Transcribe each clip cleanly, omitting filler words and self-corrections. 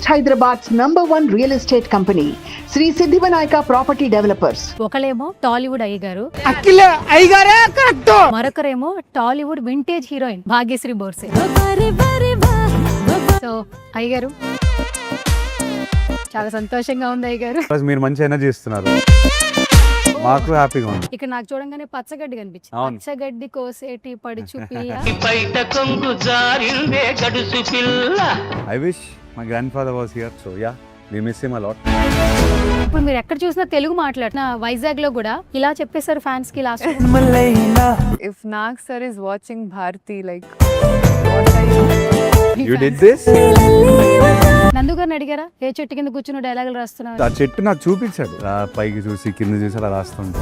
East Hyderabad's #1 real estate company, Sri Siddhivanayaka Property Developers. ఒకలేమో టాలీవుడ్ అయ్యగారు, అఖిల అయ్యగారే కరెక్ట్. మరొకరేమో Tollywood vintage heroine Bhagyashri Borse. So అయ్యగారు చాలా సంతోషంగా ఉంది అయ్యగారు. మీరు మంచి ఎనర్జీ ఇస్తున్నారు, మాకు హ్యాపీగా ఉంది. ఇక్కడ నాకు చూడంగానే పచ్చగడ్డి కనిపించింది. అవును. పచ్చగడ్డి కోసేటి పడుచు పిల్ల. I wish my grandfather was here, so yeah we miss him a lot. ఇప్పుడు మీరు ఎక్కడ చూసినా తెలుగు మాట్లాడుతున్న వైజాగ్ లో కూడా ఇలా చెప్పేశారు ఫ్యాన్స్ కి last. If Nag sir is watching Bharti, like, what are you? You did this. నందు గారిని అడిగారా ఏ చెట్టు కింద కూర్చుని డైలాగులు రాస్తున్నారు? ఆ చెట్టు నాకు చూపించాడు, ఆ పైకి చూసి కింద చూసి అలా రాస్తుంటే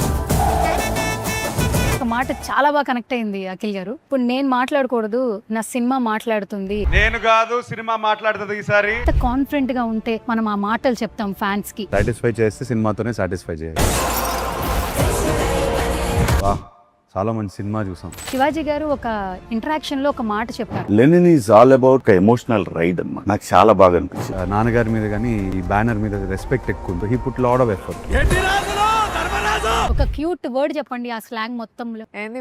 ఒక మాట చాలా బాగా కనెక్ట్ అయింది అఖిల్ గారు. ఇప్పుడు నేను మాట్లాడకూడదు, నా సినిమా మాట్లాడుతుంది. నేను కాదు సినిమా మాట్లాడుతుంది ఈసారి. ఎంత కాన్ఫిడెంట్ గా ఉంటే మనం ఆ మాటలు చెప్తాం ఫ్యాన్స్ కి. సాటిస్ఫై చేస్తే సినిమాతోనే సాటిస్ఫై చేయాలి. వాహ్, చాలా మంచి సినిమా చూసాం. శివాజీ గారు ఒక ఇంటరాక్షన్ లో ఒక మాట చెప్పారు. Lenin is all about emotional ride అన్నమాట. నాకు చాలా బాగా అనిపించింది. నాన్నగారి మీద కానీ ఈ బ్యానర్ మీద రెస్పెక్ట్ ఎక్కువ ఉంది. He put lot of effort. ఒక క్యూట్ వర్డ్ చెప్పండి ఆ స్లాంగ్ మొత్తంలో. ఏంది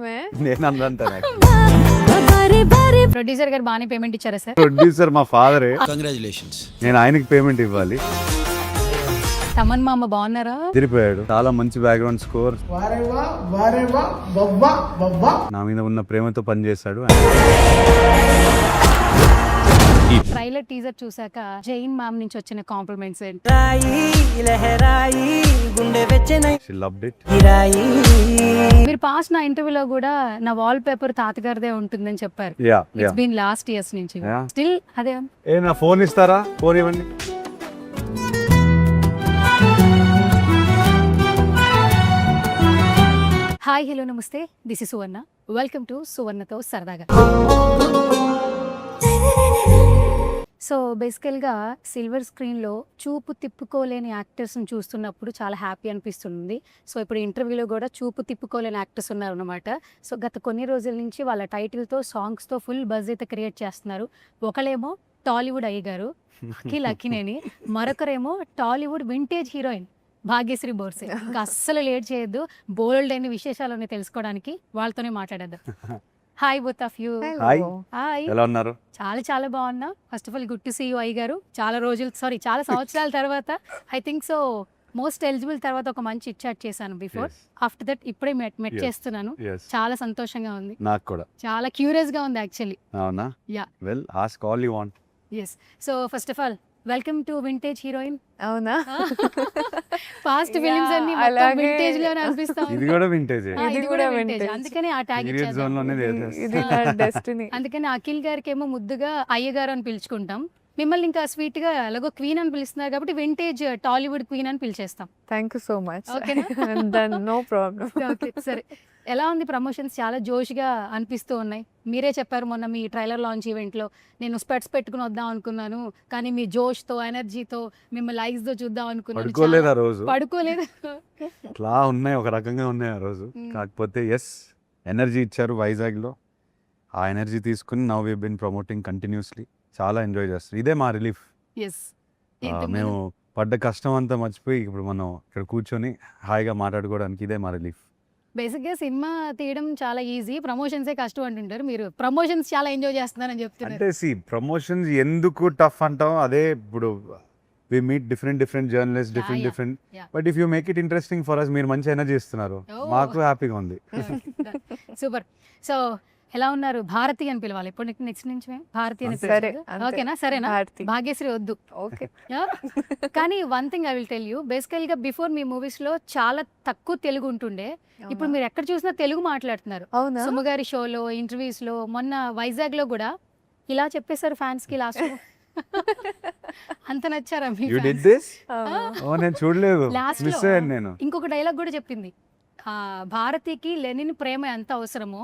మే నేను అందంటాను. ప్రొడ్యూసర్ గారు బాగానే పేమెంట్ ఇచ్చారా సార్? ప్రొడ్యూసర్ మా ఫాదరే, కంగ్రాచులేషన్స్. నేను ఆయనకి పేమెంట్ ఇవ్వాలి. తమన్ మామ బాగున్నారా? తిరిగిపోయాడు. చాలా మంచి బ్యాక్గ్రౌండ్ స్కోర్. నా మీద ఉన్న ప్రేమతో పనిచేశాడు. ట్రైలర్ టీజర్ చూసాక జైన్ మ్యామ్ నుంచి వచ్చిన కాంప్లిమెంట్స్ ఏంటి? She loved it. మీరు పాస్ నా ఇంటర్వ్యూలో కూడా నా వాల్ పేపర్ తాతగారిదే ఉంటుందని చెప్పారు. Yeah, it's yeah. Been last years నుంచి Yeah. స్టిల్ అదే. ఏ నా ఫోన్ ఇస్తారా? ఫోన్ ఇవ్వండి. హాయ్ హలో నమస్తే, this is Suvarna. Welcome to సువర్ణతో సరదాగా. సో బేసికల్గా సిల్వర్ స్క్రీన్లో చూపు తిప్పుకోలేని యాక్టర్స్ని చూస్తున్నప్పుడు చాలా హ్యాపీ అనిపిస్తుంది. సో ఇప్పుడు ఇంటర్వ్యూలో కూడా చూపు తిప్పుకోలేని యాక్టర్స్ ఉన్నారు అనమాట. సో గత కొన్ని రోజుల నుంచి వాళ్ళ టైటిల్తో సాంగ్స్తో ఫుల్ బజ్ అయితే క్రియేట్ చేస్తున్నారు. ఒకలేమో టాలీవుడ్ అయ్యగారు అఖిల్ అక్కినేని, మరొకరేమో టాలీవుడ్ వింటేజ్ హీరోయిన్ భాగ్యశ్రీ బోర్సే. ఇంకా అస్సలు లేట్ చేయొద్దు, బోల్డ్ అయిన విశేషాలని తెలుసుకోవడానికి వాళ్ళతోనే మాట్లాడేద్దాం. Hi both of you. Hi, hi. ఎలా ఉన్నారు? చాలా బాగున్నా. First of all good to see you అయ్య గారు. చాలా సంవత్సరాల తర్వాత I think so most eligible తర్వాత ఒక మంచి ఇచ్చాట్ చేశాను బిఫోర్. ఆఫ్టర్ దట్ ఇప్పుడే మెట్ చేస్తున్నాను. Yes. చాలా సంతోషంగా ఉంది, నాకు కూడా చాలా క్యూరియస్ గా ఉంది యాక్చువల్లీ. అవునా? Yeah, well ask all you want. Yes. So first of all welcome to vintage heroine. అవునా? పాస్ట్ ఫిలిమ్స్ అన్ని అలాగే. వింటేజ్ లోనే అనిపిస్తా ఇది కూడా వింటేజ్. ఇది కూడా వింటేజ్, vintage. అందుకని ఆ ట్యాగ్ పీరియడ్ జోన్ లోనే చేసేస్తాం. ఇది నా డెస్టినీ. అందుకని అఖిల్ గారికి ఏమో ముద్దుగా అయ్యగారు అని పిలుచుకుంటాం. మిమ్మల్ని ఇంకా స్వీట్ గా ఎలాగో క్వీన్ అని పిలుస్తున్నారు కాబట్టి వింటేజ్ టాలీవుడ్ క్వీన్ అని పిలిచేస్తాం. Thank you so much. ఓకేనా? Then no problem. ఓకే, సరే. ఎలా ఉంది ప్రమోషన్స్? చాలా జోష్గా అనిపిస్తూ ఉన్నాయి. మీరే చెప్పారు మొన్న మీ ట్రైలర్ లాంచ్ ఈవెంట్లో, నేను స్పెట్స్ పెట్టుకుని వద్దాం అనుకున్నాను కానీ మీ జోష్తో ఎనర్జీతో మిమ్మల్ని ఐస్తో చూద్దాం అనుకున్నాను. పడుకోలేదు ఆ రోజు. పడుకోలేదు. ఇట్లా ఉన్నాయి, ఒక రకంగా ఉన్నాయి ఆ రోజు. కాకపోతే ఎస్, ఎనర్జీ ఇచ్చారు వైజాగ్లో. ఆ ఎనర్జీ తీసుకుని now we been promoting continuously. చాలా ఎంజాయ్ చేస్తారు. ఇదే మా రిలీఫ్. ఎస్. మేము పడ్డ కష్టం అంతా మర్చిపోయి ఇప్పుడు మనం ఇక్కడ కూర్చొని హాయిగా మాట్లాడుకోవడానికి ఇదే మా రిలీఫ్. బేసిక్గా సినిమా తీయడం చాలా ఈజీ, ప్రమోషన్సే కష్టం అంటుంటారు. మీరు ప్రమోషన్స్ చాలా ఎంజాయ్ చేస్తున్నారని చెప్తున్నారు. అంటే ప్రమోషన్స్ ఎందుకు టఫ్ అంటాం, అదే ఇప్పుడు we meet different journalist, different yeah. But if you make it interesting for us, మీరు మంచి ఎనర్జీ ఇస్తున్నారు, Oh. మాకు హ్యాపీగా ఉంది. సూపర్. సో ఎలా ఉన్నారు? భారతి అని పిలవాలి ఇప్పుడు నెక్స్ట్ నుంచి భారతి అని సరే, పిలవాలి. అంతే. ఓకేనా? సరేనా? భారతి. భాగ్యశ్రీ వద్దు. ఓకే. కానీ one thing I will tell you, బేసికల్గా బిఫోర్ మీ మూవీస్లో చాలా తక్కువ తెలుగు ఉంటుండే. ఇప్పుడు మీరు ఎక్కడ చూసినా తెలుగు మాట్లాడుతున్నారు. అవునా? సుమగారి షోలో, ఇంటర్వ్యూస్లో, మొన్న వైజాగ్లో కూడా ఇలా చెప్పేశారు ఫ్యాన్స్కి లాస్ట్. అంత నచ్చారా మీ యూ డిడ్ దిస్? ఓ నేను చూడలేదు, లాస్ట్ మిస్ అయ్యాను నేను. ఇంకొక డైలాగ్ కూడా చెప్పింది, భారతికి లెనిన్ ప్రేమ ఎంత అవసరమో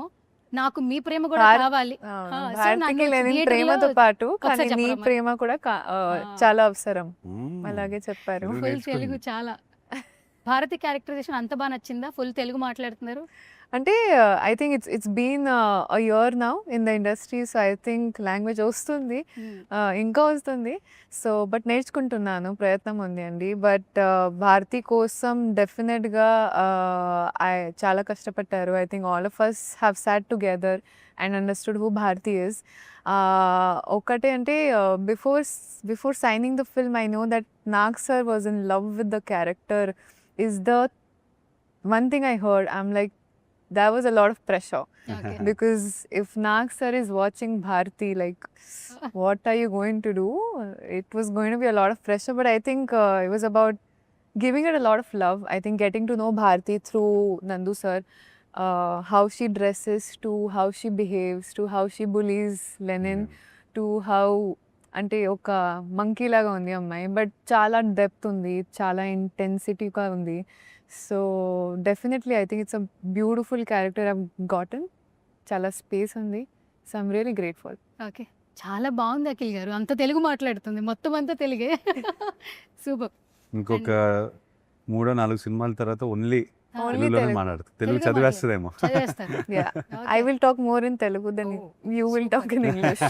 నాకు మీ ప్రేమ కూడా కావాలి. భారతికి లేని ప్రేమతో పాటు కానీ నీ ప్రేమ కూడా చాలా అవసరం. అలాగే చెప్పారు. ఫుల్ తెలుగు చాలా. భారతి క్యారెక్టరైజేషన్ అంత బాగా నచ్చిందా? ఫుల్ తెలుగు మాట్లాడుతున్నారు. అంటే I think it's been a year now in the industry. So I think language వస్తుంది, ఇంకా వస్తుంది. సో బట్ నేర్చుకుంటున్నాను, ప్రయత్నం ఉంది అండి. బట్ భారతి కోసం డెఫినెట్గా చాలా కష్టపడ్డారు. I think all of us have sat together and understood who Bharathi is. ఒకటే అంటే before signing the film I know that Nag sir was in love with the character. Is the one thing I heard. I'm like, there was a lot of pressure. Okay. Because if Nag sir is watching Bharti, like, what are you going to do? It was going to be a lot of pressure, but I think it was about giving it a lot of love. I think getting to know Bharti through Nandu sir, how she dresses, to how she behaves, to how she bullies Lenin, to how అంటే ఒక monkey లాగా ఉంది అమ్మాయి, but చాలా depth ఉంది, చాలా ఇంటెన్సిటీగా ఉంది. So definitely I think it's a beautiful character I've గాటన్. చాలా స్పేస్ ఉంది. So I'm really grateful. Okay, చాలా బాగుంది అఖిల్ గారు, అంత తెలుగు మాట్లాడుతుంది, మొత్తం అంతా తెలుగే. సూపర్. ఇంకొక 3-4 సినిమాల తర్వాత ఓన్లీ Only తెలుగులోనే Telugu. మాట్లాడుతుంది. తెలుగు తెలుగే చదివేస్తుందేమో. చదివేస్తారు. Yeah, I will talk more in Telugu than you will talk in English.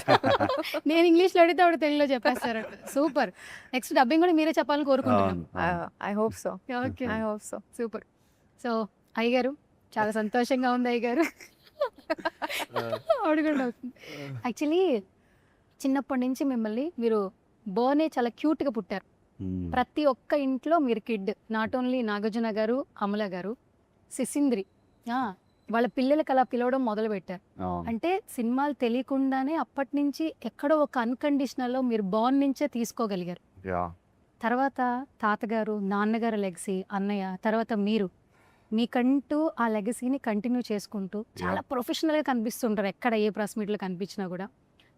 నేను ఇంగ్లీష్లో అడిగితే ఆవిడ తెలుగులో చెప్పేస్తారు. సూపర్. నెక్స్ట్ డబ్బింగ్ కూడా మీరే చెప్పాలని కోరుకుంటున్నాం. I hope so. Okay, I hope so. Super. So అయ్య గారు, చాలా సంతోషంగా ఉంది అయ్య గారు. ఆవిడ కూడా అవుతుంది. యాక్చువల్లీ చిన్నప్పటి నుంచి మిమ్మల్ని మీరు బోనే చాలా క్యూట్గా పుట్టారు. ప్రతి ఒక్క ఇంట్లో మీరు కిడ్. నాట్ ఓన్లీ నాగార్జున గారు, అమల గారు, సిసింద్రి వాళ్ళ పిల్లలకి అలా పిలవడం మొదలు పెట్టారు. అంటే సినిమాలు తెలియకుండానే అప్పటి నుంచి ఎక్కడో ఒక అన్కండిషనల్లో మీరు బాన్ నుంచే తీసుకోగలిగారు. తర్వాత తాతగారు, నాన్నగారు లెగసీ, అన్నయ్య, తర్వాత మీరు మీకంటూ ఆ లెగసీని కంటిన్యూ చేసుకుంటూ చాలా ప్రొఫెషనల్గా కనిపిస్తుంటారు. ఎక్కడ ఏ ప్రెస్ మీట్లో కనిపించినా కూడా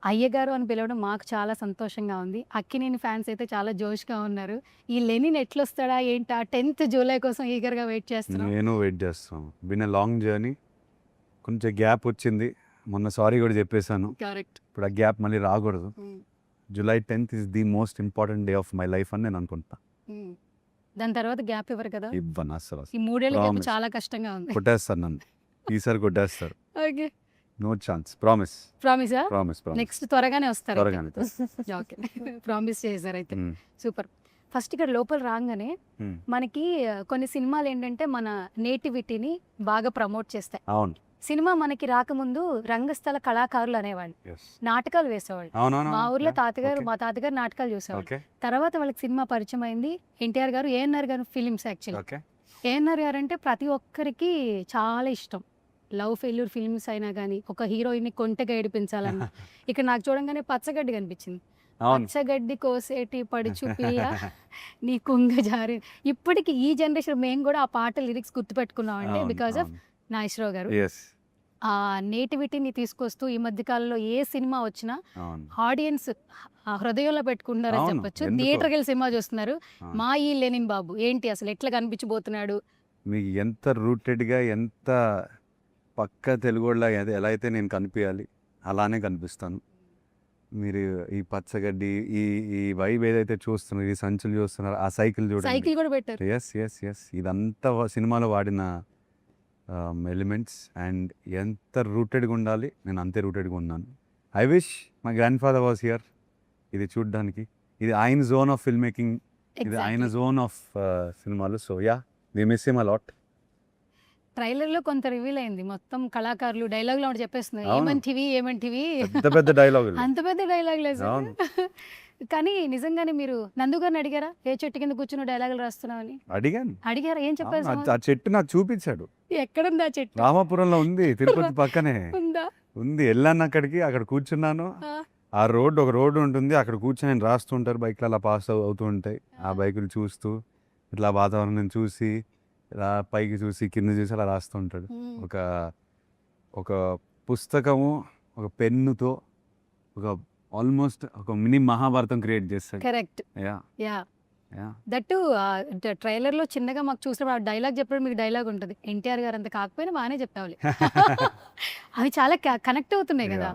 అయ్యగారు అని పిలవడం మాకు చాలా సంతోషంగా ఉంది. అక్కినేని ఫ్యాన్స్ అయితే చాలా జోష్గా ఉన్నారు. ఈ లెనిన్ ఎట్లొస్తాడా ఏంటా 10th జూలై కోసం ఈగర్గా వెయిట్ చేస్తున్నాం. నేను వెయిట్ చేస్తాను. Bin a long journey. కొంచెం గ్యాప్ వచ్చింది, మొన్న సారీ కూడా చెప్పేశాను. కరెక్ట్. ఇప్పుడు ఆ గ్యాప్ మళ్ళీ రాకూడదు. July 10th is the most important day of my life అని నేను అనుకుంటా. దాని తర్వాత గ్యాప్ ఇవ్వరు కదా. ఇవ్వను అసలు. ఈ 3 ఏళ్ళ గ్యాప్ Promise. చాలా కష్టంగా ఉంది. కొట్టేస్తారు నన్ను, ఈసారి కొట్టేస్తారు. Okay, no chance. ప్రామిస్. ప్రామిసా? ప్రామిస్. నెక్స్ట్ త్వరగానే వస్తారు. త్వరగానే. ఓకే, ప్రామిస్ చేశారు అయితే. సూపర్. ఫస్ట్ ఇక్కడ లోపల రాగానే మనకి కొన్ని సినిమాలు ఏంటంటే మన నేటివిటీని బాగా ప్రమోట్ చేస్తాయి. అవును. సినిమా మనకి రాకముందు రంగస్థల కళాకారులు అనేవాళ్ళు, నాటకాలు వేసేవాళ్ళు. మా ఊర్లో మా తాతగారు నాటకాలు చూసేవాళ్ళు. తర్వాత వాళ్ళకి సినిమా పరిచయం అయింది. ఎన్టీఆర్ గారు, ఏఎన్ఆర్ గారు ఫిలిమ్స్. యాక్చువల్లీ ఏఎన్ఆర్ గారు అంటే ప్రతి ఒక్కరికి చాలా ఇష్టం. లవ్ ఫెయిల్యూర్ ఫిల్మ్స్ అయినా కానీ ఒక హీరోయిన్ని కొంటెగా ఏడిపించాలన్నా ఇక్కడ నాకు చూడంగానే పచ్చగడ్డి కనిపించింది. పచ్చగడ్డి కోసేటి పడుచు పిల్ల నీ కుంగ జారి. ఇప్పటికి ఈ జనరేషన్ మేము కూడా ఆ పాట లిరిక్స్ గుర్తుపెట్టుకున్నామండి బికాస్ ఆఫ్ నాగేశ్వరరావు గారు. ఆ నేటివిటీని తీసుకొస్తూ ఈ మధ్య కాలంలో ఏ సినిమా వచ్చినా ఆడియన్స్ హృదయంలో పెట్టుకుంటున్నారని చెప్పొచ్చు. థియేటర్కి వెళ్ళి సినిమా చూస్తున్నారు. మా ఈ లెనిన్ బాబు ఏంటి అసలు ఎట్లా కనిపించబోతున్నాడు. మీకు ఎంత రూటెడ్గా, ఎంత పక్క తెలుగులా ఎలా అయితే నేను కనిపించాలి అలానే కనిపిస్తాను. మీరు ఈ పచ్చగడ్డి, ఈ వైబ్ ఏదైతే చూస్తున్నారు, ఈ సంచులు చూస్తున్నారు, ఆ సైకిల్ చూడండి. సైకిల్ కూడా పెట్టారు. ఎస్ ఇదంతా సినిమాలో వాడిన ఎలిమెంట్స్. అండ్ ఎంత రూటెడ్గా ఉండాలి నేను అంతే రూటెడ్గా ఉన్నాను. I wish my grand father was here. ఇది చూడ్డానికి, ఇది ఆయన జోన్ ఆఫ్ ఫిల్మ్ మేకింగ్, ఇది ఆయన జోన్ ఆఫ్ సినిమాలు. So yeah, we miss him a lot. ట్రైలర్లో కొంత రివీల్ అయింది, మొత్తం కళాకారులు డైలాగులు ఆవిడ చెప్పేస్తున్నారు. ఏమంటివి పెద్ద డైలాగ్, అంత పెద్ద డైలాగ్ లేదు. కానీ నిజంగానే మీరు నందు గారిని అడిగారా ఏ చెట్టు కింద కూర్చుని డైలాగులు రాస్తున్నావు అని? అడిగారా? ఏం చెప్పారు? ఆ చెట్టు నాకు చూపించాడు. ఎక్కడుంది ఆ చెట్టు? రామాపురంలో ఉంది, తిరుపతి పక్కనే ఉందా? ఉంది. వెళ్ళాను అక్కడికి, అక్కడ కూర్చున్నాను. ఆ ఒక రోడ్డు ఉంటుంది, అక్కడ కూర్చొని రాస్తుంటారు, బైక్లు అలా పాస్ అవుతూ ఉంటాయి. ఆ బైకులు చూస్తూ ఇట్లా వాతావరణం చూసి, ఇలా పైకి చూసి కింద చూసి అలా రాస్తూ ఉంటాడు. ఒక పుస్తకము, ఒక పెన్నుతో ఆల్మోస్ట్ ఒక మినీ మహాభారతం క్రియేట్ చేస్తాడు. కరెక్ట్. దట్టు ట్రైలర్ లో చిన్నగా మాకు చూసినప్పుడు ఆ డైలాగ్ చెప్పడం, మీకు డైలాగ్ ఉంటుంది. ఎన్టీఆర్ గారు అంత కాకపోయినా బాగానే చెప్పాలి. అవి చాలా కనెక్ట్ అవుతున్నాయి కదా.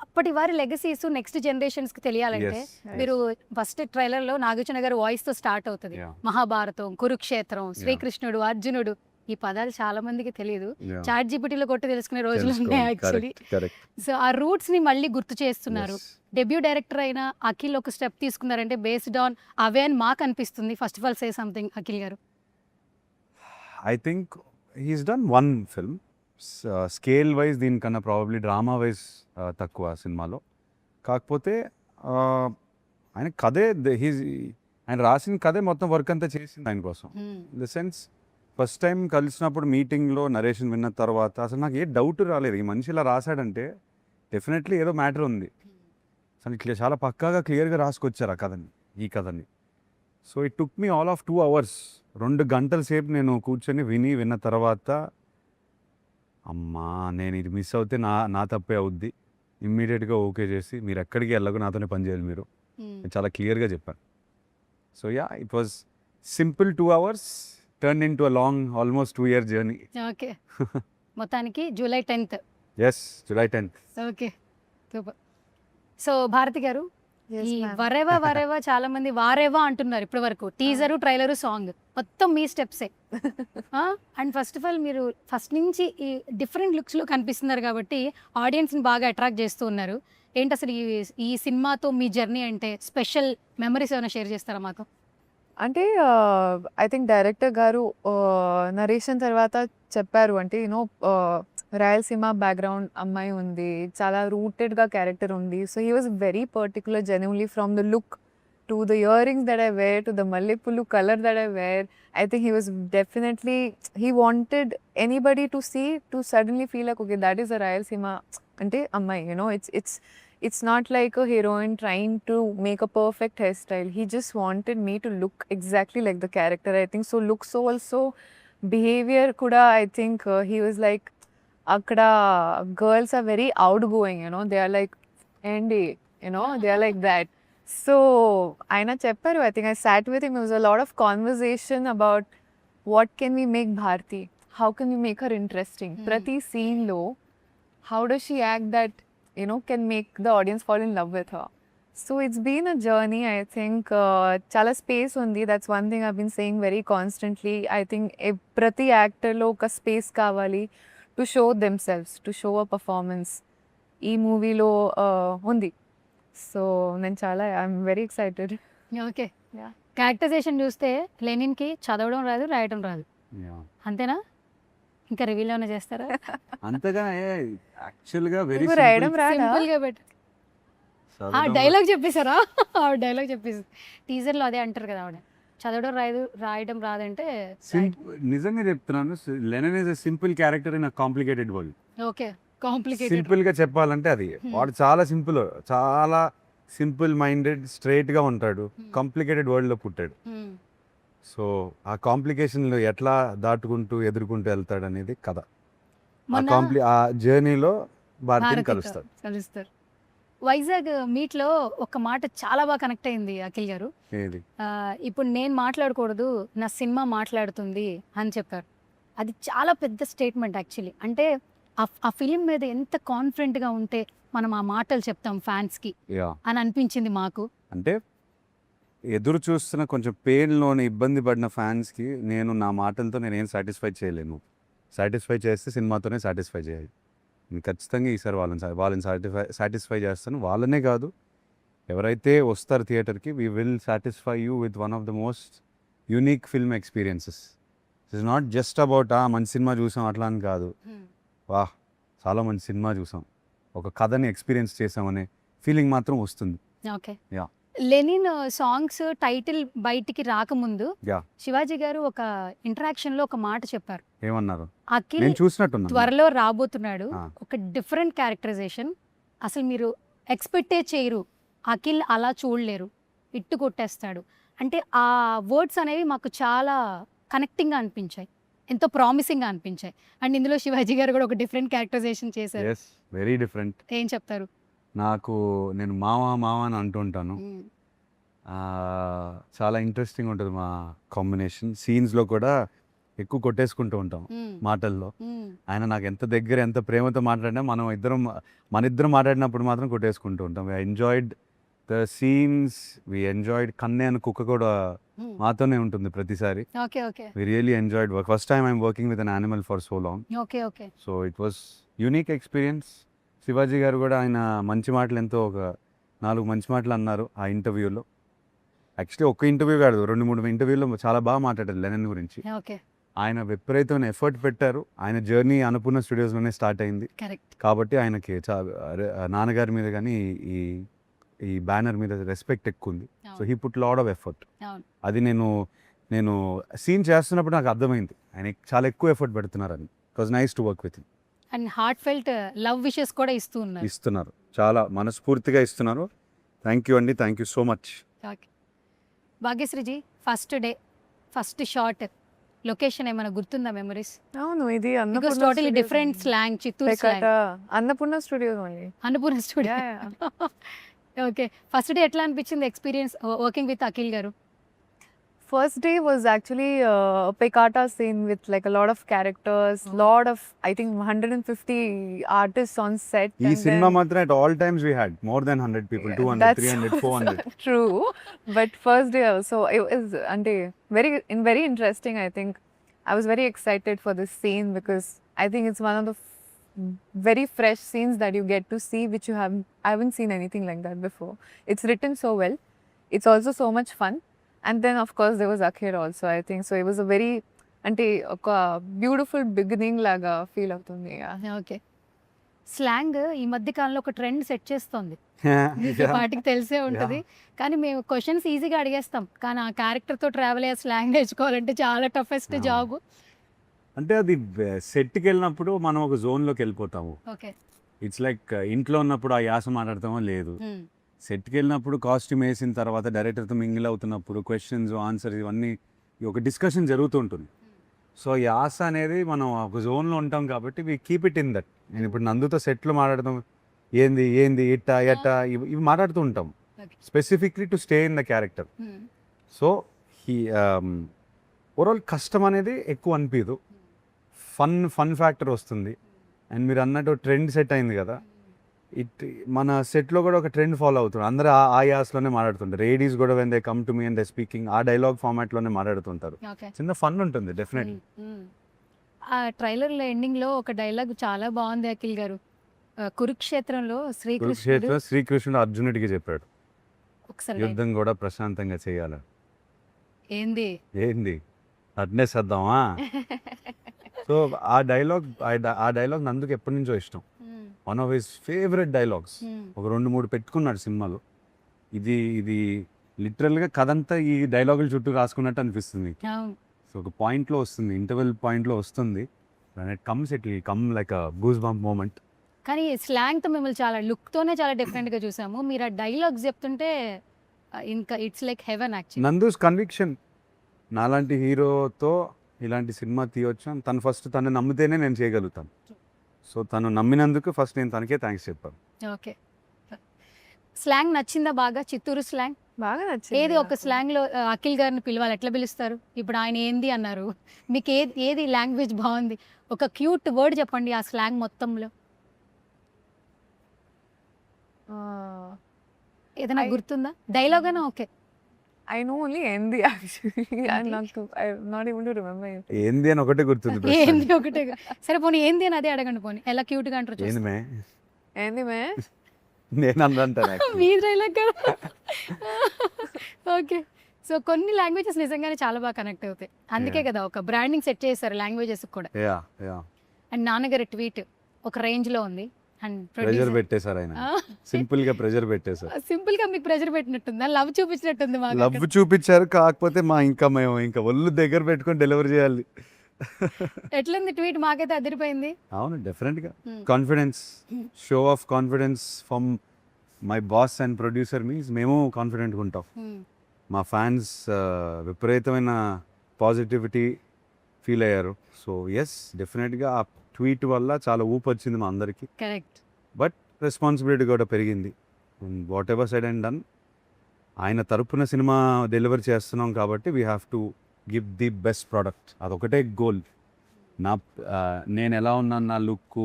అప్పటి వారి లెగసీస్ నెక్స్ట్ జనరేషన్స్ కి తెలియాలంటే మీరు ఫస్ట్ ట్రైలర్ లో నాగార్జున గారు వాయిస్ తో స్టార్ట్ అవుతుంది. మహాభారతం, కురుక్షేత్రం, శ్రీకృష్ణుడు, అర్జునుడు ఈ పదాలు చాలా మందికి తెలియదు. Yeah. చాట్ జీపీటీలో కొట్టి తెలుసుకునే రోజులు ఉన్నాయి యాక్చువల్లీ. కరెక్ట్. సో ఆ రూట్స్ ని మళ్ళీ గుర్తు చేస్తున్నారు. డెబ్యూ డైరెక్టర్ అయిన అఖిల్ ఒక స్టెప్ తీసుకున్నారంటే బేస్డ్ ఆన్ అవే అని మాకు అనిపిస్తుంది. First of all say something Akhil గారు. I think he's done one film. Scale wise దీనికన్నా ప్రాబబ్లీ డ్రామా వైజ్ తక్కువ సినిమాలో. కాకపోతే ఆయన కథే ఆయన రాసిన కథే మొత్తం వర్క్ అంతా చేసింది ఆయన కోసం. In the sense first time కలిసినప్పుడు మీటింగ్లో నరేషన్ విన్న తర్వాత అసలు నాకు ఏ డౌట్ రాలేదు, ఈ మనిషి ఇలా రాశాడంటే డెఫినెట్లీ ఏదో మ్యాటర్ ఉంది. అసలు ఇట్లా చాలా పక్కాగా క్లియర్గా రాసుకొచ్చారు ఈ కథని. So it took me all of 2 hours, 2 గంటల సేపు నేను కూర్చొని విన్న తర్వాత అమ్మా నేను ఇది మిస్ అవుతే నా తప్పే అవుద్ది, ఇమ్మీడియట్గా ఓకే చేసి మీరు ఎక్కడికి వెళ్ళకు నాతోనే పని చేయాలి మీరు, నేను చాలా క్లియర్గా చెప్పాను. So yeah, it was simple 2 hours turn in to a long almost 2-year journey. Okay. మొత్తానికి July 10th. Yes, July 10th. Okay, super. So Bharathi గారు, Yes, ఈ ma'am. వరేవా చాలా మంది వారేవా అంటున్నారు ఇప్పటి వరకు. టీజరు, ట్రైలరు, సాంగ్ మొత్తం మీ స్టెప్సే. అండ్ ఫస్ట్ ఆఫ్ ఆల్ మీరు ఫస్ట్ నుంచి ఈ డిఫరెంట్ లుక్స్లో కనిపిస్తున్నారు కాబట్టి ఆడియన్స్ని బాగా అట్రాక్ట్ చేస్తూ ఉన్నారు. ఏంటి అసలు ఈ సినిమాతో మీ జర్నీ అంటే స్పెషల్ మెమరీస్ ఏమైనా షేర్ చేస్తారా మాతో? అంటే ఐ థింక్ డైరెక్టర్ గారు నరేషన్ తర్వాత చెప్పారు, అంటే యూనో రాయలసీమ బ్యాక్గ్రౌండ్ అమ్మాయి ఉంది, చాలా రూటెడ్గా క్యారెక్టర్ ఉంది. So he was very particular genuinely from the look to the ear rings that I wear to the మల్లెపూలు colour that I wear. I think he was definitely, he wanted anybody to see, to suddenly feel like, okay, that is a Rayalaseema ante ammai, you know, it's not like a heroine trying to make a perfect hairstyle. He just wanted me to look exactly like the character, I think. So looks also, behavior kuda, I think he was like, akkada girls are very outgoing, you know, they are like Andy, you know, they are like that. So aina chepparu, I think I sat with him, there was a lot of conversation about what can we make Bharti, how can we make her interesting. Prati scene lo how does she act that, you know, can make the audience fall in love with her. So it's been a journey, I think. Chala space undi, that's one thing I've been saying very constantly. I think prati actor lo oka space kavali to show themselves, to show a performance. Ee movie lo undi. So నేను చాలా I'm very excited. Okay. Yeah. Characterisation చూస్తే లెనిన్కి చదవడం రాదు, రాయడం రాదు, అంతేనా? ఇంకా రివీల్ ఏమైనా చేస్తారా? అంతగా యాక్చువల్గా వెరీ నీకు రాయడం రాదా? సింపుల్గా బెటర్. డైలాగ్ చెప్పేశారా? ఆవిడ డైలాగ్ చెప్పేసి టీజర్లో అదే అంటారు కదా ఆవిడ, చదవడం రాదు, రాయడం రాదంటే. నిజంగా చెప్తున్నాను, Lenin is a simple character in a complicated world. Okay, complicated. Simple గా చెప్పాలంటే అది వాడు చాలా సింపుల్ మైండెడ్ స్ట్రైట్ గా ఉంటాడు, కాంప్లికేటెడ్ వరల్డ్ లో పుట్టాడు. సో ఆ కాంప్లికేషన్ లో ఎట్లా దాటుకుంటూ ఎదుర్కొంటూ వెళ్తాడు అనేది కథ. ఆ జర్నీలో భారతిని కలుస్తారు. వైజాగ్ మీట్ లో ఒక మాట చాలా బాగా కనెక్ట్ అయింది అఖిల్ గారు. ఏది? ఇప్పుడు నేను మాట్లాడకూడదు, నా సినిమా మాట్లాడుతుంది అని చెప్పారు. అది చాలా పెద్ద స్టేట్మెంట్ యాక్చువల్లీ. అంటే ఆ ఫిలిం మీద ఎంత కాన్ఫిడెంట్గా ఉంటే మనం ఆ మాటలు చెప్తాం ఫ్యాన్స్కి అని అనిపించింది మాకు. అంటే ఎదురు చూస్తున్న కొంచెం పెయిన్లోని ఇబ్బంది పడిన ఫ్యాన్స్కి నేను నా మాటలతో నేనేం సాటిస్ఫై చేయలేను. సాటిస్ఫై చేస్తే సినిమాతోనే సాటిస్ఫై చేయాలి. నేను ఖచ్చితంగా ఈసారి వాళ్ళని సాటిస్ఫై చేస్తాను. వాళ్ళనే కాదు, ఎవరైతే వస్తారు థియేటర్కి, we will satisfy you with one of the most unique film experiences. It's not just about మంచి సినిమా చూసాం అట్లా అని కాదు, వాహ్ చాలా మంచి సినిమా చూసాం, ఒక కథని ఎక్స్పీరియన్స్ చేసామనే ఫీలింగ్ మాత్రం వస్తుంది. Okay. Yeah. Lenin songs title బయటికి రాకముందు యా. శివాజీ గారు ఒక ఇంటరాక్షన్ లో ఒక మాట చెప్పారు. ఏమన్నారు? అఖిల్ నేను చూసినట్టున్నా, త్వరలో రాబోతున్నాడు, ఒక డిఫరెంట్ క్యారెక్టరైజేషన్, అసలు మీరు ఎక్స్పెక్టే చేయరు, అఖిల్ అలా చూడలేరు, ఇట్టు కొట్టేస్తాడు అంటే. ఆ వర్డ్స్ అనేవి మాకు చాలా కనెక్టింగ్గా అనిపించాయి, ఎంతో ప్రామిసింగ్గా అనిపించాయి. అండ్ ఇందులో శివాజీ గారు కూడా ఒక డిఫరెంట్ క్యారెక్టరైజేషన్ చేశారు. Very different. ఏం చెప్తారు? నేను మావా అని అంటుంటాను. చాలా ఇంట్రెస్టింగ్ ఉంటుంది మా కాంబినేషన్. సీన్స్లో కూడా ఎక్కువ కొట్టేసుకుంటూ ఉంటాం మాటల్లో. ఆయన నాకు ఎంత దగ్గర, ఎంత ప్రేమతో మాట్లాడినా మన ఇద్దరం మాట్లాడినప్పుడు మాత్రం కొట్టేసుకుంటూ ఉంటాం. We enjoyed the scenes, we enjoyed. Kanne అని కుక్క కూడా మాతోనే ఉంటుంది ప్రతిసారి. Okay okay we really enjoyed work. First time I'm working with an animal for so long. Okay okay so it was unique experience. Shivaji garu కూడా ఆయన మంచి మాటలు ఎంతో ఒక 4 మంచి మాటలు అన్నారు ఆ ఇంటర్వ్యూలో. యాక్చువల్లీ ఒక్క ఇంటర్వ్యూ కాదు, 2-3 ఇంటర్వ్యూలో చాలా బాగా మాట్లాడారు లెనిన్ గురించి. ఓకే ఆయన విపరీతమైన ఎఫర్ట్ పెట్టారు. ఆయన జర్నీ అన్నపూర్ణ స్టూడియోస్లోనే స్టార్ట్ అయింది కరెక్ట్. కాబట్టి ఆయనకి నాన్నగారి మీద కానీ ఈ బ్యానర్ మీద రెస్పెక్ట్ ఎక్కువ ఉంది. So he put lot of effort. అవును. అది నేను సీన్ చేస్తున్నప్పుడు నాకు అర్థమైంది ఆయన చాలా ఎక్కువ ఎఫర్ట్ పెడుతున్నారని. It was nice to work with. And heart felt love wishes కూడా ఇస్తున్నారు, చాలా మనస్ఫూర్తిగా ఇస్తున్నారు. థ్యాంక్ యూ అండి, thank you so much. Okay Bhagyashree ji, first day first shot location ఏమైనా గుర్తుందా మెమరీస్? అవును, ఇది because totally different slang, Chittoor slang. Annapurna studios only. Annapurna studio. Okay, first day ఎట్లా అనిపించింది ఎక్స్పీరియన్స్ వర్కింగ్ విత్ అఖిల్ గారు? First day was actually a Pekata scene with like a lot of characters, lot of, I think 150 artists on set. ఈ and cinema then- మాత్రం at all times we had more than 100 people, 200, That's 300, 400. True, but first day also it was very interesting. I think I was very excited for this scene because I think it's one of the very fresh scenes that you get to see, which I haven't seen anything like that before. It's written so well. It's also so much fun. And then of course there was Akhir also, I think. So it was a very beautiful beginning laga feel అవుతుంది. Okay, slang ఈ మధ్య కాలంలో ఒక trend set చేస్తోంది, మీకు వాటికి తెలిసే ఉంటుంది. కానీ మేము క్వశ్చన్స్ ఈజీగా అడిగేస్తాం, కానీ ఆ క్యారెక్టర్తో ట్రావెల్ అయ్యే స్లాంగ్ నేర్చుకోవాలంటే చాలా టఫెస్ట్ జాబ్. అంటే అది సెట్కి వెళ్ళినప్పుడు మనం ఒక జోన్లోకి వెళ్ళిపోతాము. ఓకే. ఇట్స్ లైక్ ఇంట్లో ఉన్నప్పుడు ఆ యాస మాట్లాడతామో లేదు, సెట్కి వెళ్ళినప్పుడు కాస్ట్యూమ్ వేసిన తర్వాత డైరెక్టర్తో మింగిల్ అవుతున్నప్పుడు క్వశ్చన్స్ ఆన్సర్స్ ఇవన్నీ ఒక డిస్కషన్ జరుగుతూ ఉంటుంది. సో యాస అనేది మనం ఒక జోన్లో ఉంటాం కాబట్టి we keep it in that. నేను ఇప్పుడు నందుతో సెట్లో మాట్లాడతాం, ఏంది ఏంది ఇట్టా ఎట్టా ఇవి మాట్లాడుతూ ఉంటాం specifically to stay in the character. So overall కష్టం అనేది ఎక్కువ అనిపించదు, ఫన్ ఫ్యాక్టర్ వస్తుంది. అండ్ మీరు అన్నట్టు ట్రెండ్ సెట్ అయింది కదా, మన సెట్లో కూడా ఒక ట్రెండ్ ఫాలో అవుతుంది. అందరూ ఆ యాస్లోనే మాట్లాడుతుంటారు. లేడీస్ కూడా when they come to me and they speaking ఆ డైలాగ్ ఫార్మాట్లోనే మాట్లాడుతుంటారు. చిన్న ఫన్ ఉంటుంది డెఫినెట్లీ. ఆ ట్రైలర్లో ఎండింగ్లో ఒక డైలాగ్ చాలా బాగుంది అఖిల్ గారు. కురుక్షేత్రంలో శ్రీకృష్ణుడు అర్జునుడికి చెప్పాడు, ఒకసారి యుద్ధం కూడా ప్రశాంతంగా చేయాలి. ఏంది అట్నే చేద్దామా? సో ఆ డైలాగ్ నందుకు ఎప్పటి నుంచో ఇష్టం. One of his favourite dialogues. ఒక 2-3 పెట్టుకున్నాడు సినిమాలో. ఇది లిటరల్గా కథంతా ఈ డైలాగుల చుట్టూ రాసుకున్నట్టు అనిపిస్తుంది. సో ఒక పాయింట్లో వస్తుంది, ఇంటర్వెల్ పాయింట్లో వస్తుంది. It come like a goose bump moment. కానీ స్లాంగ్తో మిమ్మల్ని చాలా లుక్తోనే చాలా డిఫరెంట్గా చూసాము. మీరు ఆ డైలాగ్స్ చెప్తుంటే ఇంకా it's like heaven actually. Nandu's conviction, నాలాంటి హీరోతో ఇలాంటి సినిమా తీయొచ్చు అని తను ఫస్ట్ తను నమ్మితేనే నేను చేయగలుగుతాను. సో తను నమ్మినందుకు ఫస్ట్ నేను తనకే థ్యాంక్స్ చెప్పాను. ఓకే, స్లాంగ్ నచ్చిందా బాగా? చిత్తూరు స్లాంగ్ బాగా నచ్చింది. ఏది ఒక స్లాంగ్లో అఖిల్ గారిని పిలవాలి, ఎట్లా పిలుస్తారు? ఇప్పుడు ఆయన ఏంది అన్నారు, మీకు ఏది లాంగ్వేజ్ బాగుంది? ఒక క్యూట్ వర్డ్ చెప్పండి ఆ స్లాంగ్ మొత్తంలో, ఏదైనా గుర్తుందా? డైలాగ్ అయినా okay. I know only Endi actually. I'm not able to remember it. ఏంది అని ఒకటే గుర్తుంది. ఏంది ఒకటే. సరే పోనీ ఏంది అని అదే అడగండి, పోనీ ఎలా క్యూట్గా అంటారు. ఏంది మే Endi me? నేను అంటాను మీ డైలాగ్ కదా. ఓకే, సో కొన్ని లాంగ్వేజెస్ నిజంగానే చాలా బాగా కనెక్ట్ అవుతాయి. అందుకే కదా ఒక బ్రాండింగ్ సెట్ చేస్తారు లాంగ్వేజెస్ కూడా. అండ్ నాన్నగారి ట్వీట్ ఒక రేంజ్లో ఉంది. అండ్ ప్రెజర్ పెట్టేశారు ఆయన, సింపుల్ గా ప్రెజర్ పెట్టేశారు. సింపుల్ గా మీకు ప్రెజర్ పెట్టినట్టుందా? లవ్ చూపించినట్టుంది. లవ్ చూపించారు, కాకపోతే మేము ఇంకా ఒళ్ళు దగ్గర పెట్టుకొని డెలివరీ చేయాలి. ఎట్లుంది ట్వీట్? మాకైతే అదిరిపోయింది. అవును, డెఫినెట్ గా confidence, show off confidence from my boss and producer means మేము కాన్ఫిడెంట్గా ఉంటాం. మా ఫ్యాన్స్ విపరీతమైన పాజిటివిటీ ఫీల్ అయ్యారు. సో ఎస్, డెఫినెట్గా ఆ ట్వీట్ వల్ల చాలా ఊపు వచ్చింది మా అందరికి. కరెక్ట్. బట్ రెస్పాన్సిబిలిటీ కూడా పెరిగింది. Whatever said and done, ఆయన తరపున సినిమా డెలివరీ చేస్తున్నాం కాబట్టి we have to give the best product. అదొకటే గోల్. నేను ఎలా ఉన్నాను, నా లుక్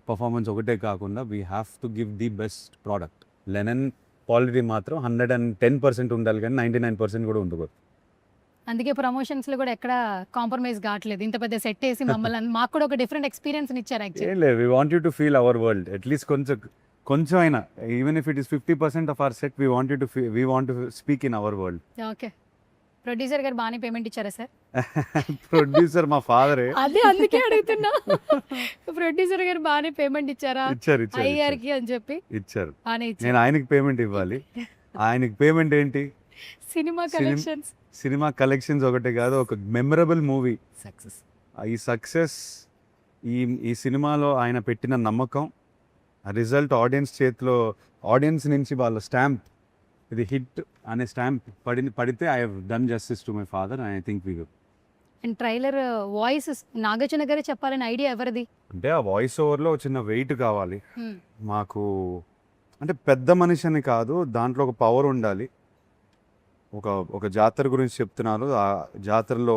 పర్ఫార్మెన్స్ ఒకటే కాకుండా we have to give the best product. Lenin quality మాత్రం 110% ఉండాలి, కానీ 99% కూడా ఉండకూడదు. అందుకే ప్రమోషన్స్లో కూడా ఎక్కడ కాంప్రమైజ్ కావట్లేదు. ఇంత పెద్ద సెట్ వేసి మమ్మల్ని మాకు కూడా ఒక డిఫరెంట్ ఎక్స్పీరియన్స్ ఇచ్చారు యాక్చువల్లీ. ఏం లేదు, we want you to feel our world at least కొంచెం అయినా, even if it is 50% of our set, we want to speak in our world. Okay. Producer గారు బాగానే పేమెంట్ ఇచ్చారా సార్? ప్రొడ్యూసర్ మా ఫాదరే. అదే అందుకే అడుగుతున్నా. ప్రొడ్యూసర్ గారు బాగానే పేమెంట్ ఇచ్చారా ఇచ్చారు అయ్యారికి అని చెప్పి? ఇచ్చారు. బాగానే ఇచ్చారు. నేను ఆయనకి పేమెంట్ ఇవ్వాలి. ఆయనకి పేమెంట్ ఏంటి? Cinema collections. సినిమా కలెక్షన్స్ ఒకటే కాదు, ఒక మెమరబుల్ మూవీ సక్సెస్. ఈ సక్సెస్, ఈ సినిమాలో ఆయన పెట్టిన నమ్మకం, ఆ రిజల్ట్ ఆడియన్స్ చేతిలో, ఆడియన్స్ నుంచి వాళ్ళ స్టాంప్, ఇది హిట్ అనే స్టాంప్ పడితే I have done justice to my father. I think we will. And trailer voice Nagarjuna గారే చెప్పాలని ఐడియా ఎవరిది? అంటే ఆ వాయిస్ ఓవర్లో చిన్న వెయిట్ కావాలి మాకు. అంటే పెద్ద మనిషి అని కాదు, దాంట్లో ఒక పవర్ ఉండాలి. ఒక జాతర గురించి చెప్తున్నారు, ఆ జాతరలో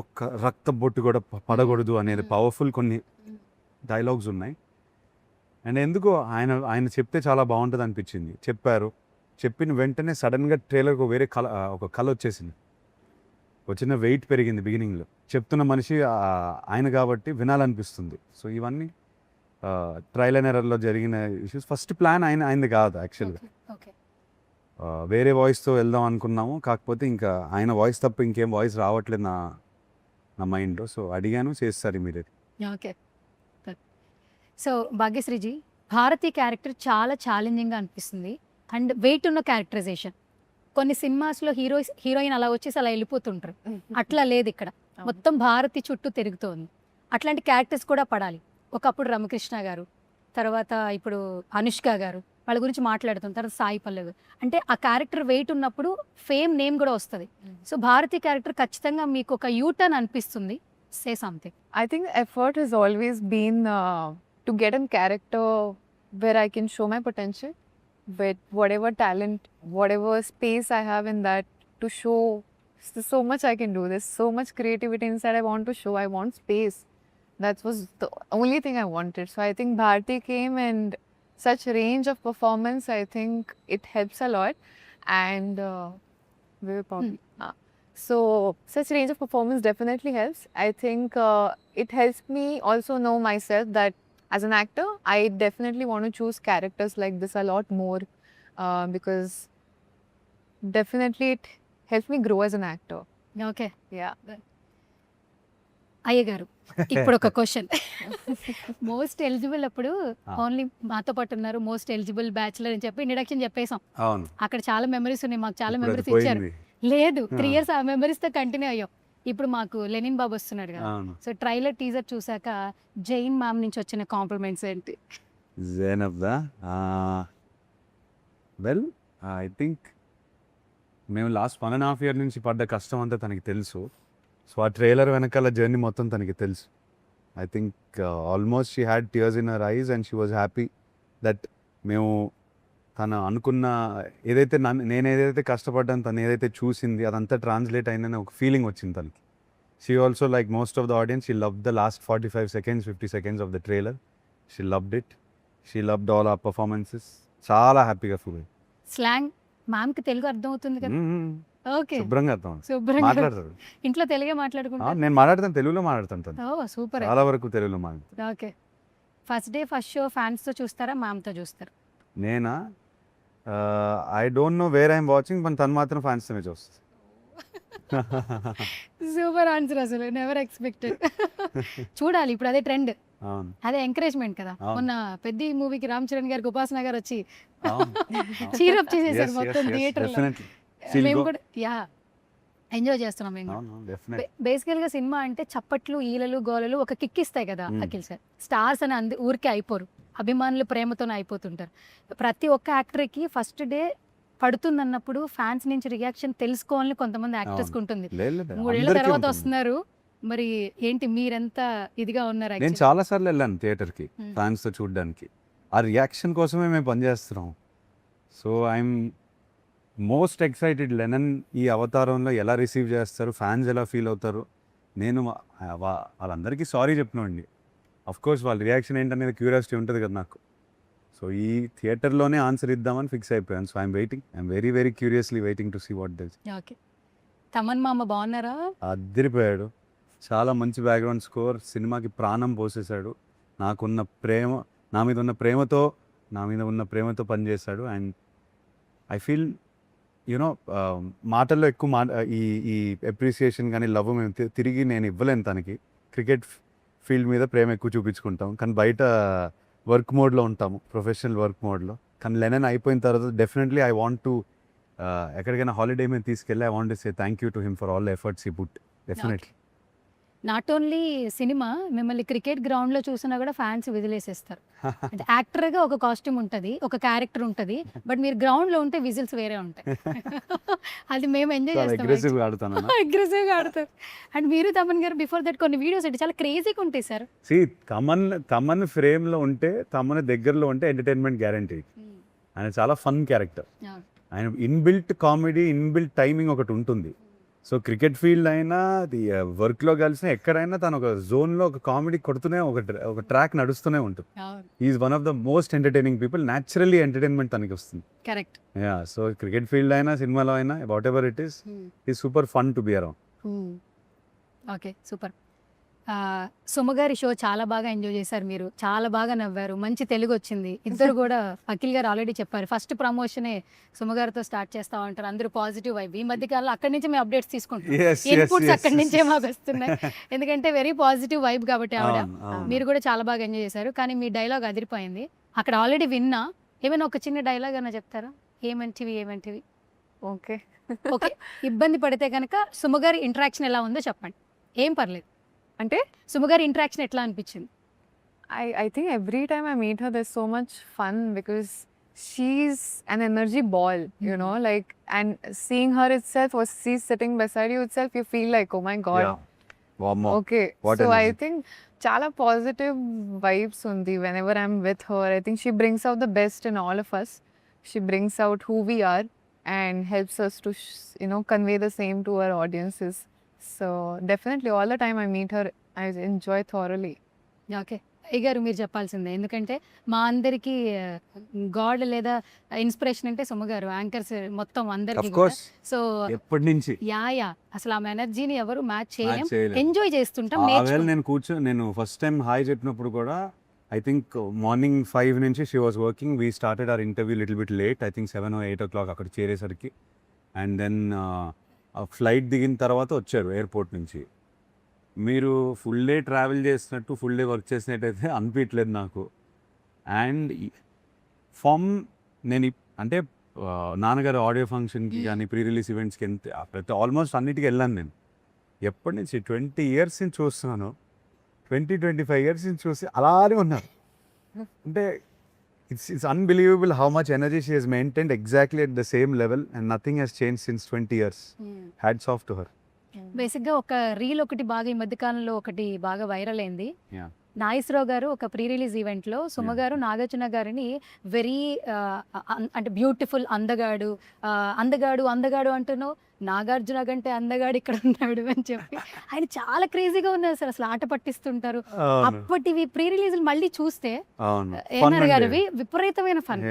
ఒక్క రక్త బొట్టు కూడా పడకూడదు అనేది పవర్ఫుల్ కొన్ని డైలాగ్స్ ఉన్నాయి. అండ్ ఎందుకు ఆయన చెప్తే చాలా బాగుంటుంది అనిపించింది. చెప్పిన వెంటనే సడన్గా ట్రైలర్కి వేరే ఒక కళ వచ్చేసింది, వచ్చిన వెయిట్ పెరిగింది. బిగినింగ్లో చెప్తున్న మనిషి ఆయన కాబట్టి వినాలనిపిస్తుంది. సో ఇవన్నీ ట్రయల్ అండ్ ఎర్రర్లో జరిగిన ఇష్యూస్. ఫస్ట్ ప్లాన్ ఆయనది కాదు యాక్చువల్గా, వేరే వాయిస్తో వెళ్దాం అనుకున్నాము. కాకపోతే ఇంకా ఆయన వాయిస్ తప్ప ఇంకేం వాయిస్ రావట్లేదు నా మైండ్లో. సో అడిగాను, చేస్తారు మీరు. ఓకే. సో భాగ్యశ్రీజీ, భారతి క్యారెక్టర్ చాలా ఛాలెంజింగ్గా అనిపిస్తుంది అండ్ వెయిట్ ఉన్న క్యారెక్టరైజేషన్. కొన్ని సినిమాస్లో హీరోయిన్ అలా వచ్చేసి అలా వెళ్ళిపోతుంటారు, అట్లా లేదు ఇక్కడ. మొత్తం భారతి చుట్టూ తిరుగుతోంది. అట్లాంటి క్యారెక్టర్స్ కూడా పడాలి. ఒకప్పుడు రమకృష్ణ గారు, తర్వాత ఇప్పుడు అనుష్క గారు, వాళ్ళ గురించి మాట్లాడుతాం. తర్వాత సాయి పల్లవి. అంటే ఆ క్యారెక్టర్ వెయిట్ ఉన్నప్పుడు ఫేమ్ నేమ్ కూడా వస్తుంది. సో భారతి క్యారెక్టర్ ఖచ్చితంగా మీకు ఒక యూటర్న్ అనిపిస్తుంది. Say something. I think effort has always been to get a character where I can show my potential with whatever talent, whatever space I have in that to show. There's so much I can do. There's so much creativity inside I want to show. I want space. That was the only thing I wanted. So I think Bharti came and such range of performance, I think it helps a lot. And we were probably so such range of performance definitely helps. I think it helps me also know myself that as an actor, I definitely want to choose characters like this a lot more because definitely it helps me grow as an actor. Okay. Yeah. అయ్య గారు, ఇప్పుడు ఒక question. Most eligible అప్పుడు only మాతో పాటు ఉన్నారు, most eligible bachelor అని చెప్పి ఇంట్రడక్షన్ చెప్పేసాం. అవును, అక్కడ చాలా మెమరీస్ ఉన్నాయి, మాకు చాలా ఇప్పుడు అది మెమరీస్ ఇచ్చారు. పోయింది. లేదు, 3 years ఆ మెమరీస్తో కంటిన్యూ అయ్యాం. ఇప్పుడు మాకు లెనిన్ బాబు వస్తున్నాడు కదా. అవును. సో ట్రైలర్ టీజర్ చూసాక జైన్ మ్యామ్ నుంచి వచ్చిన కాంప్లిమెంట్స్ ఏంటి? జైనబ్దా, వెల్ ఐ థింక్ మేము లాస్ట్ 1.5 year నుంచి పడ్డ కష్టం అంతా తనకి తెలుసు. సో ఆ ట్రైలర్ వెనకాల జర్నీ మొత్తం తనకి తెలుసు. I think almost she had tears in her ice and she was happy that మేము తను అనుకున్న ఏదైతే నేను ఏదైతే కష్టపడ్డాను, తను ఏదైతే చూసింది అదంతా ట్రాన్స్లేట్ అయిందని ఒక ఫీలింగ్ వచ్చింది తనకి. She also like most of the audience, she love the last 45 seconds 50 seconds of the trailer. She loved it, she loved all our performances. చాలా హ్యాపీగా ఫీల్ అయ్యింది. స్లాంగ్ మ్యామ్కి తెలుగు అర్థం అవుతుంది కదా? ఓకే, శుభ్రంగా అర్థం శుభ్రంగా మాట్లాడతారు. ఇంట్లో తెలుగే మాట్లాడుకుంటారు? నేను మాట్లాడతాను, తెలుగులో మాట్లాడతాను. తను ఓ సూపర్. చాలా వరకు తెలుగులో మాట్లాడతాను. Okay. First day first show ఫ్యాన్స్తో చూస్తారా, మ్యామ్తో చూస్తారా? నేనా, I don't know where I'm watching, కానీ తను మాత్రం ఫ్యాన్స్తోనే చూస్తుంది. సూపర్ ఆన్సర్, అసలు నెవర్ ఎక్స్పెక్టెడ్. చూడాలి, ఇప్పుడు అదే ట్రెండ్, అవును, అదే ఎంకరేజ్మెంట్ కదా. అవును. మొన్న పెద్ద మూవీకి రామ్ చరణ్ గారికి ఉపాసన గారు వచ్చి అవును. చీరప్ చేసేసారు Yes, మొత్తం yes, yes, థియేటర్లో. definitely. She'll మేము go. కూడా ఎంజాయ్ చేస్తున్నాం మేము కూడా. అవును, definitely. బేసికల్గా సినిమా అంటే చప్పట్లు, ఈలలు, గోలలు ఒక కిక్ ఇస్తాయి కదా. అఖిల్ సార్, స్టార్స్ అని ఊరికే అయిపోరు, అభిమానులు ప్రేమతోనే అయిపోతుంటారు. ప్రతి ఒక్క యాక్టర్కి ఫస్ట్ డే పడుతుందన్నప్పుడు ఫ్యాన్స్ నుంచి రియాక్షన్ తెలుసుకోవాలని కొంతమంది యాక్టర్స్కి ఉంటుంది. లేదు, లేదు, 3 ఏళ్ల అందరికీ తర్వాత ఉంటుంది. వస్తున్నారు, మరి ఏంటి మీరెంత ఇదిగా ఉన్నారు? నేను actually? చాలా సార్లు వెళ్ళాను థియేటర్కి ఫ్యాన్స్తో చూడడానికి. ఆ రియాక్షన్ కోసమే మేము పనిచేస్తున్నాం. So I'm most excited Lennon ఈ అవతారంలో ఎలా రిసీవ్ చేస్తారు, ఫ్యాన్స్ ఎలా ఫీల్ అవుతారు. నేను వాళ్ళందరికీ సారీ చెప్పినండి. అఫ్ కోర్స్ వాళ్ళ రియాక్షన్ ఏంటనేది క్యూరియాసిటీ ఉంటుంది కదా నాకు. సో ఈ థియేటర్లోనే ఆన్సర్ ఇద్దామని ఫిక్స్ అయిపోయాను. So I'm waiting, I'm very very curiously waiting to see what this. Okay, Thaman మామ బాగున్నారా? అదిరిపోయాడు. చాలా మంచి బ్యాక్గ్రౌండ్ స్కోర్, సినిమాకి ప్రాణం పోసేశాడు. నాకున్న ప్రేమ, నా మీద ఉన్న ప్రేమతో పనిచేశాడు. అండ్ ఐ ఫీల్ యూనో మాటల్లో ఎక్కువ ఈ ఈ అప్రిసియేషన్ కానీ లవ్ మేము తిరిగి నేను ఇవ్వలేను తనకి. క్రికెట్ ఫీల్డ్ మీద ప్రేమ ఎక్కువ చూపించుకుంటాం, కానీ బయట వర్క్ మోడ్లో ఉంటాము, ప్రొఫెషనల్ వర్క్ మోడ్లో. కానీ లెనన్ అయిపోయిన తర్వాత డెఫినెట్లీ ఐ వాంట్ టు ఎక్కడికైనా హాలిడే మీద తీసుకెళ్ళి I want to say thank you to him for all efforts he put. Definitely. Not only cinema, మిమ్మల్ని క్రికెట్ గ్రౌండ్లో చూసినా కూడా ఫ్యాన్స్ విజిలేసేస్తారు. అంటే యాక్టర్గా ఒక కాస్ట్యూమ్ ఉంటుంది, ఒక క్యారెక్టర్ ఉంటుంది, బట్ మీరు గ్రౌండ్లో ఉంటే విజిల్స్ వేరే ఉంటాయి. అది మేము ఎంజాయ్ చేస్తాం. అగ్రెసివ్గా ఆడుతాను. అగ్రెసివ్గా ఆడతారు. అండ్ మీరు తమన్ గారు బిఫోర్ దట్ కొన్ని వీడియోస్ అంటే చాలా క్రేజీగా ఉంటాయి సార్. తమన్ ఫ్రేమ్లో ఉంటే, తమన్ దగ్గరలో ఉంటే ఎంటర్టైన్మెంట్ గ్యారంటీ. ఆయన చాలా ఫన్ క్యారెక్టర్. ఆయన ఇన్బిల్ట్ కామెడీ, ఇన్బిల్ట్ టైమింగ్ ఒకటి ఉంటుంది. సో క్రికెట్ ఫీల్డ్ అయినా, అది వర్క్లో కలిసిన ఎక్కడైనా తను ఒక జోన్లో ఒక కామెడీ కొడుతూనే ఒక ట్రాక్ నడుస్తూనే ఉంటుంది. Is one of the most entertaining people. Naturally entertainment తనకి వస్తుంది. Correct. Yeah, so cricket field అయినా, సినిమాలో అయినా, whatever it is super fun to be around. Okay, super. సుమగారి షో చాలా బాగా ఎంజాయ్ చేశారు మీరు, చాలా బాగా నవ్వారు, మంచి తెలుగు వచ్చింది. ఇద్దరు కూడా అఖిల్ గారు ఆల్రెడీ చెప్పారు, ఫస్ట్ ప్రమోషనే సుమగారితో స్టార్ట్ చేస్తా ఉంటారు. అందరూ పాజిటివ్ వైబ్. ఈ మధ్య కాలంలో అక్కడి నుంచి మేము అప్డేట్స్ తీసుకుంటాం, ఇన్పుట్స్ అక్కడి నుంచే మాకు వస్తున్నాయి. ఎందుకంటే వెరీ పాజిటివ్ వైబ్ కాబట్టి ఆవిడ. మీరు కూడా చాలా బాగా ఎంజాయ్ చేశారు. కానీ మీ డైలాగ్ అదిరిపోయింది. అక్కడ ఆల్రెడీ విన్నా, ఏమైనా ఒక చిన్న డైలాగ్ అన్న చెప్తారా? ఏమంటివి? ఓకే. ఓకే, ఇబ్బంది పడితే కనుక సుమగారి ఇంటరాక్షన్ ఎలా ఉందో చెప్పండి, ఏం పర్లేదు. అంటే సుమగారి ఇంటరాక్షన్ ఎట్లా అనిపించింది? I think every time I meet her, there's so much fun because she's an energy ball, you know, like, and seeing her itself, or she's sitting beside you itself, you feel like, oh my God. Okay. What so I energy. think chala positive vibes undi whenever I'm with her. I think she brings out the best in all of us. She brings out who we are and helps us to, convey the same to our audiences. So definitely all the time I meet her, I enjoy thoroughly. Okay, అయ్యగారు మీరు చెప్పాల్సిందే. ఎందుకంటే మా అందరికి God లేదా inspiration అంటే సుమగారు, anchors మొత్తం అందరికి. సో ఎప్పటి నుంచి యా అసలు ఆ ఎనర్జీని ఎవరు మ్యాచ్ చేయలేం. చేయలేం, ఎంజాయ్ చేస్తుంటాం. నేను ఫస్ట్ టైం హాయ్ చెప్పినప్పుడు కూడా ఐ థింక్ మార్నింగ్ 5 నుంచి she was working. We started our interview little bit late, I think 7 or 8 o'clock అక్కడ చేరేసరికి. అండ్ దెన్ ఫ్లైట్ దిగిన తర్వాత వచ్చారు ఎయిర్పోర్ట్ నుంచి. మీరు ఫుల్ డే ట్రావెల్ చేసినట్టు, ఫుల్ డే వర్క్ చేసినట్టయితే అనిపించలేదు నాకు. అండ్ నేను అంటే నాన్నగారు ఆడియో ఫంక్షన్కి కానీ, ప్రీ రిలీజ్ ఈవెంట్స్కి ప్రతి ఆల్మోస్ట్ అన్నిటికీ వెళ్ళాను నేను. ఎప్పటి నుంచి 20 years నుంచి చూస్తున్నాను, 20-25 years నుంచి చూసి అలానే ఉన్నారు. అంటే it's unbelievable how much energy she has maintained exactly at the same level, and nothing has changed since 20 years. Hats off to her. బేసిక్గా ఒక రీల్ ఒకటి బాగా ఈ మధ్య కాలంలో ఒకటి బాగా వైరల్ అయింది. Yeah. నాగేశ్వరరావు గారు ఒక ప్రీ రిలీజ్ ఈవెంట్లో సుమగారు నాగార్జున గారిని వెరీ అంటే బ్యూటిఫుల్ అందగాడు అంటున్నావు, నాగార్జున కంటే అందగాడు ఇక్కడ ఉన్నాడు అని చెప్పి ఆయన చాలా క్రేజీగా ఉన్నారు సార్. అసలు ఆట పట్టిస్తుంటారు. అప్పటివి ప్రీ రిలీజ్ మళ్ళీ చూస్తే ఏఎన్ఆర్ గారివి విపరీతమైన ఫన్.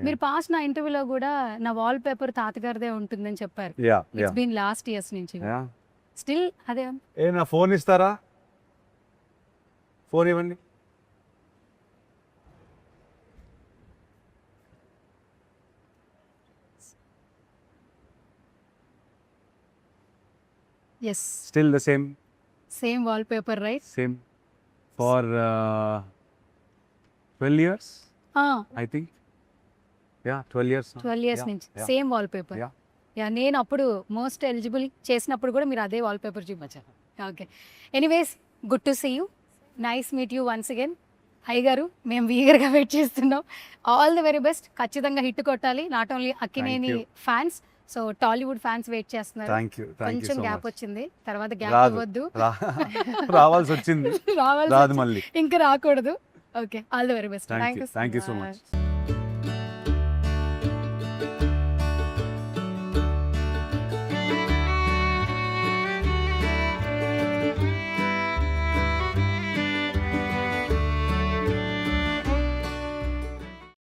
మీరు పాస్ నా ఇంటర్వ్యూలో కూడా నా వాల్ పేపర్ తాతగారిదే ఉంటుందని చెప్పారు. ఇట్స్ బీన్ లాస్ట్ ఇయర్స్ నుంచి స్టిల్ అదే. నా ఫోన్ ఇస్తారా? ఫోన్ ఇవ్వండి. Yes. Still the same wallpaper, right? Same for 12 years. I think. Yeah, 12 years. 12 years నుంచి సేమ్ వాల్పేపర్. Yeah. నేను అప్పుడు మోస్ట్ ఎలిజిబుల్ చేసినప్పుడు కూడా మీరు అదే వాల్పేపర్ చూపించారు. Okay, anyways good to see you, nice meet you once again. అయ్యగారు మేము ఈగర్గా వెయిట్ చేస్తున్నాం. All the very best. ఖచ్చితంగా హిట్ కొట్టాలి. Not only Akkineni fans, so Tollywood fans wait చేస్తున్నారు. కొంచెం గ్యాప్ వచ్చింది, తర్వాత గ్యాప్ ఇవ్వద్దు. రావాల్సి వచ్చింది, రాదు మళ్ళీ, ఇంకా రాకూడదు. Okay, all the very best. Thank you so much.